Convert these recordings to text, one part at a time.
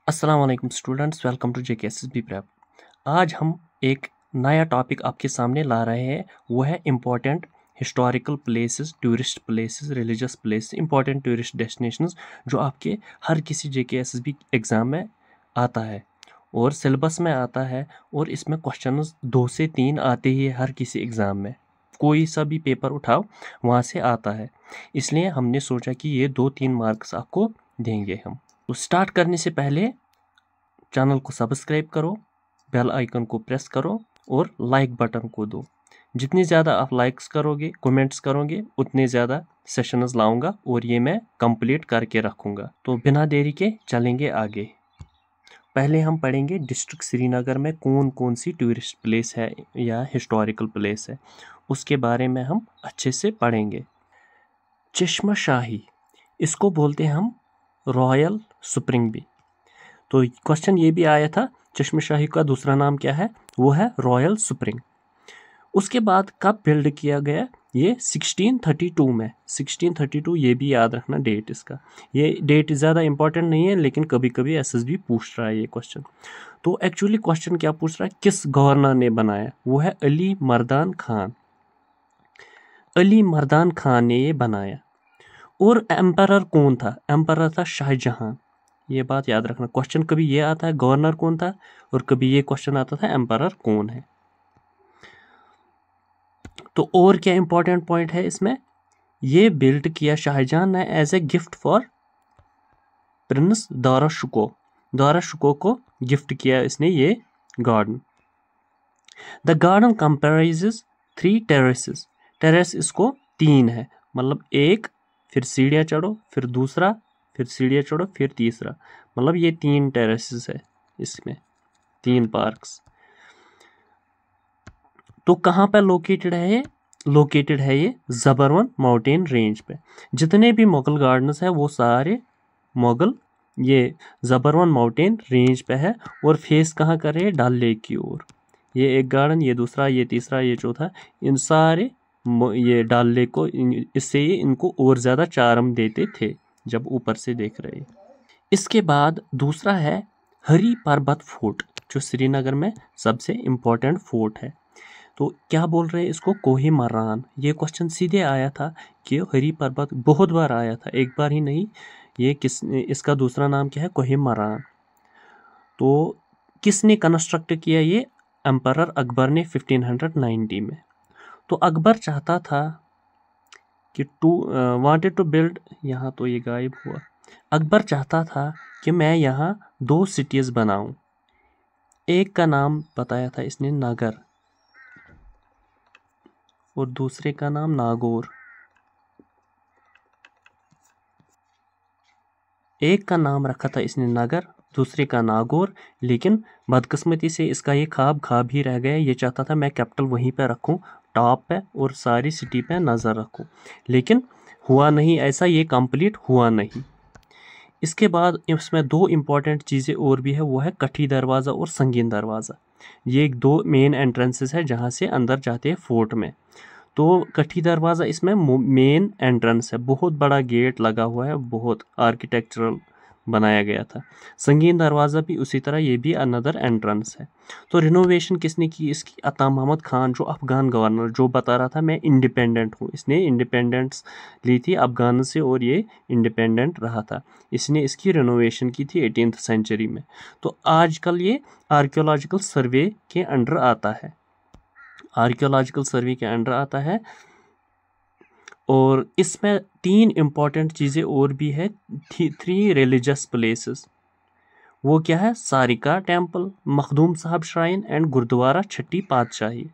अस्सलाम वालेकुम students, welcome to JKSSB prep. आज हम एक नया टॉपिक आपके सामने ला रहे हैं। वो है important historical places, tourist places, religious places, important tourist destinations जो आपके हर किसी JKSSB एग्ज़ाम में आता है और सिलेबस में आता है। और इसमें क्वेश्चंस 2 से 3 आते ही है हर किसी एग्ज़ाम में। कोई सा भी पेपर उठाओ वहाँ से आता है, इसलिए हमने सोचा कि ये 2-3 मार्क्स आपको देंगे हम। तो स्टार्ट करने से पहले चैनल को सब्सक्राइब करो, बेल आइकन को प्रेस करो और लाइक बटन को दो। जितनी ज़्यादा आप लाइक्स करोगे, कमेंट्स करोगे, उतने ज़्यादा सेशंस लाऊंगा और ये मैं कंप्लीट करके रखूँगा। तो बिना देरी के चलेंगे आगे। पहले हम पढ़ेंगे डिस्ट्रिक्ट श्रीनगर में कौन कौन सी टूरिस्ट प्लेस है या हिस्टोरिकल प्लेस है, उसके बारे में हम अच्छे से पढ़ेंगे। चश्मा शाही, इसको बोलते हैं हम रॉयल स्प्रिंग भी। तो क्वेश्चन ये भी आया था, चश्मा शाही का दूसरा नाम क्या है? वो है रॉयल स्प्रिंग। उसके बाद कब बिल्ड किया गया? ये 1632 में। 1632, ये भी याद रखना डेट इसका। ये डेट ज़्यादा इंपॉर्टेंट नहीं है, लेकिन कभी कभी SSB पूछ रहा है ये क्वेश्चन। तो एक्चुअली क्वेश्चन क्या पूछ रहा है? किस गवर्नर ने बनाया? वो है अली मर्दान खान। अली मर्दान खान ने ये बनाया। और एम्परर कौन था? एम्परर था शाहजहां। ये बात याद रखना। क्वेश्चन कभी ये आता है गवर्नर कौन था, और कभी ये क्वेश्चन आता था एम्परर कौन है। तो और क्या इंपॉर्टेंट पॉइंट है इसमें? ये बिल्ड किया शाहजहां ने as a gift for prince Dara Shikoh. Dara Shikoh को गिफ्ट किया इसने ये garden. The garden comprises 3 terraces. Terrace इसको 3 है, मतलब एक, फिर सीढ़ियाँ चढ़ो, फिर दूसरा, फिर सीढ़ियाँ चढ़ो, फिर तीसरा, मतलब ये 3 टेरेसेस है इसमें, 3 पार्क्स। तो कहाँ पे लोकेटेड है ये? लोकेटेड है ये ज़बरवन माउंटेन रेंज पे। जितने भी मुगल गार्डन्स है वो सारे मुगल ये ज़बरवन माउंटेन रेंज पे है। और फेस कहाँ कर रहे हैं? डल लेक की ओर। ये एक गार्डन, ये दूसरा, ये तीसरा, ये चौथा, इन सारे ये डल लेक को इससे ये इनको और ज़्यादा चार्म देते थे जब ऊपर से देख रहे हैं। इसके बाद दूसरा है हरी पर्वत फोर्ट, जो श्रीनगर में सबसे इम्पोर्टेंट फोर्ट है। तो क्या बोल रहे हैं इसको? कोहिमरान। ये क्वेश्चन सीधे आया था कि हरी पर्वत, बहुत बार आया था, एक बार ही नहीं। ये इसका दूसरा नाम क्या है? कोहिमरान। तो किसने कंस्ट्रक्ट किया ये? एम्परर अकबर ने 1590 में। तो अकबर चाहता था कि वांटेड टू बिल्ड, यहाँ तो ये गायब हुआ। अकबर चाहता था कि मैं यहाँ 2 सिटीज़ बनाऊं। एक का नाम बताया था इसने नगर, और दूसरे का नाम नागौर। एक का नाम रखा था इसने नगर, दूसरे का नागौर। लेकिन बदकिस्मती से इसका ये ख्वाब ही रह गया। ये चाहता था मैं कैपिटल वहीं पे रखूं, टॉप पे, और सारी सिटी पे नज़र रखूं। लेकिन हुआ नहीं ऐसा, ये कंप्लीट हुआ नहीं। इसके बाद इसमें 2 इम्पॉर्टेंट चीज़ें और भी है, वो है कठी दरवाज़ा और संगीन दरवाज़ा। ये 2 मेन एंट्रेंसेस है जहाँ से अंदर जाते हैं फोर्ट में। तो कठी दरवाज़ा इसमें मेन एंट्रेंस है, बहुत बड़ा गेट लगा हुआ है, बहुत आर्किटेक्चरल बनाया गया था। संगीन दरवाज़ा भी उसी तरह, ये भी अनदर एंट्रेंस है। तो रिनोवेशन किसने की इसकी? अता मोहम्मद खान, जो अफगान गवर्नर, जो बता रहा था मैं इंडिपेंडेंट हूँ। इसने इंडिपेंडेंस ली थी अफगान से और ये इंडिपेंडेंट रहा था। इसने इसकी रिनोवेशन की थी 18th सेंचुरी में। तो आजकल ये आर्कियोलॉजिकल सर्वे के अंडर आता है। आर्कियोलॉजिकल सर्वे के अंडर आता है। और इसमें 3 इम्पॉर्टेंट चीज़ें और भी है, 3 रिलीजियस प्लेसेस। वो क्या है? सारिका टेम्पल, मखदूम साहब श्राइन एंड गुरुद्वारा छठी पातशाही।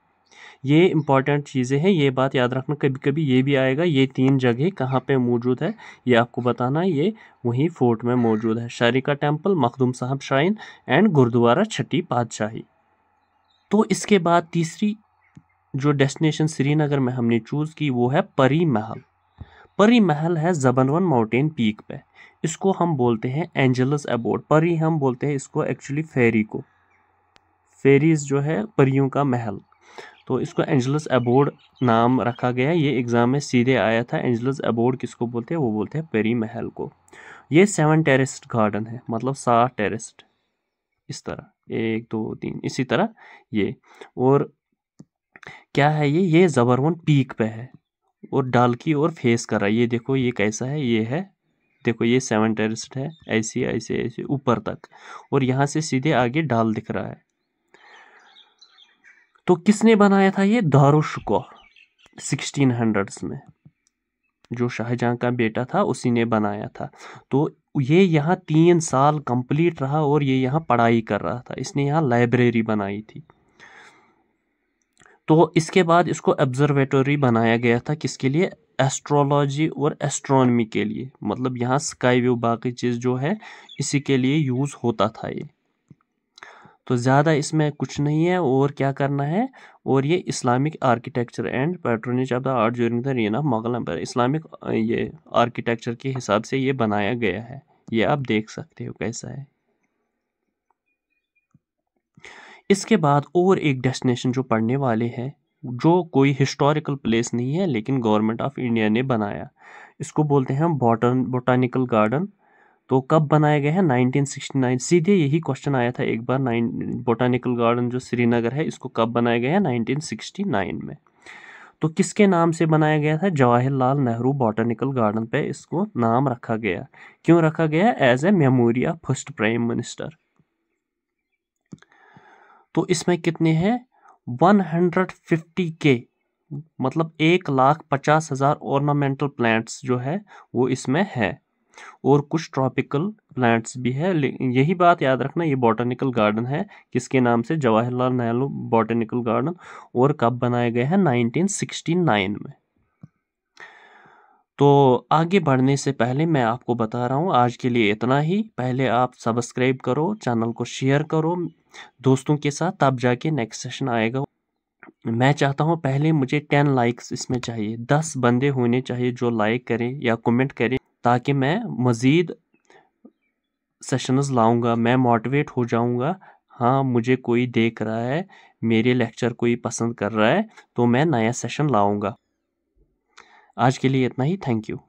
ये इम्पॉर्टेंट चीज़ें हैं, ये बात याद रखना। कभी कभी ये भी आएगा, ये 3 जगह कहाँ पे मौजूद है ये आपको बताना है। ये वहीं फोर्ट में मौजूद है, सारिका टेम्पल, मखदूम साहब श्राइन एंड गुरुद्वारा छठी पातशाही। तो इसके बाद तीसरी जो डेस्टिनेशन श्रीनगर में हमने चूज़ की वो है परी महल। परी महल है ज़बरवन माउंटेन पीक पे। इसको हम बोलते हैं एंजल्स अबोर्ड। परी हम बोलते हैं इसको एक्चुअली फेरी को। फेरीज जो है परियों का महल, तो इसको एंजल्स अबोर्ड नाम रखा गया। ये एग्ज़ाम में सीधे आया था। एंजल्स अबोर्ड किसको बोलते हैं? वो बोलते हैं परी महल को। ये 7 टेरेस्ड गार्डन है, मतलब 7 टेरेस्ड, इस तरह 1 2 3 इसी तरह ये। और क्या है ये ज़बरवन पीक पे है और डल की ओर फेस कर रहा है। ये देखो ये कैसा है, ये है, देखो ये 7 टेरेस्ड है, ऐसे ऐसे ऐसे ऊपर तक, और यहाँ से सीधे आगे डाल दिख रहा है। तो किसने बनाया था ये? दारुशुको 1600s में, जो शाहजहां का बेटा था उसी ने बनाया था। तो ये यहाँ 3 साल कंप्लीट रहा और ये यहाँ पढ़ाई कर रहा था। इसने यहाँ लाइब्रेरी बनाई थी। तो इसके बाद इसको ऑब्जर्वेटरी बनाया गया था, किसके लिए? एस्ट्रोलॉजी और एस्ट्रोनॉमी के लिए। मतलब यहाँ स्काई व्यू बाकी चीज़ जो है इसी के लिए यूज़ होता था ये। तो ज़्यादा इसमें कुछ नहीं है। और क्या करना है? और ये Islamic architecture and patronage of the art during the reign of Mughal empire, Islamic ये आर्किटेक्चर के हिसाब से ये बनाया गया है। ये आप देख सकते हो कैसा है। इसके बाद और एक डेस्टिनेशन जो पढ़ने वाले हैं, जो कोई हिस्टोरिकल प्लेस नहीं है लेकिन गवर्नमेंट ऑफ इंडिया ने बनाया, इसको बोलते हैं बोटानिकल गार्डन। तो कब बनाया गया है? 1969। सीधे यही क्वेश्चन आया था एक बार, बोटानिकल गार्डन जो श्रीनगर है इसको कब बनाया गया है? 1969 में। तो किसके नाम से बनाया गया था? जवाहरलाल नेहरू बोटानिकल गार्डन पे इसको नाम रखा गया। क्यों रखा गया? As a memory of first prime minister. तो इसमें कितने हैं? 150K, मतलब 1,50,000 ऑर्नामेंटल प्लांट्स जो है वो इसमें है, और कुछ ट्रॉपिकल प्लांट्स भी है। यही बात याद रखना, ये बॉटनिकल गार्डन है किसके नाम से? Jawaharlal Nehru botanical garden. और कब बनाया गया है? 1969 में। तो आगे बढ़ने से पहले मैं आपको बता रहा हूँ आज के लिए इतना ही। पहले आप सब्सक्राइब करो, चैनल को शेयर करो दोस्तों के साथ, तब जाके नेक्स्ट सेशन आएगा। मैं चाहता हूँ पहले मुझे 10 लाइक्स इसमें चाहिए, 10 बंदे होने चाहिए जो लाइक करें या कमेंट करें, ताकि मैं मज़ीद सेशंस लाऊंगा, मैं मोटिवेट हो जाऊंगा। हाँ, मुझे कोई देख रहा है, मेरे लेक्चर कोई पसंद कर रहा है, तो मैं नया सेशन लाऊंगा। आज के लिए इतना ही। Thank you.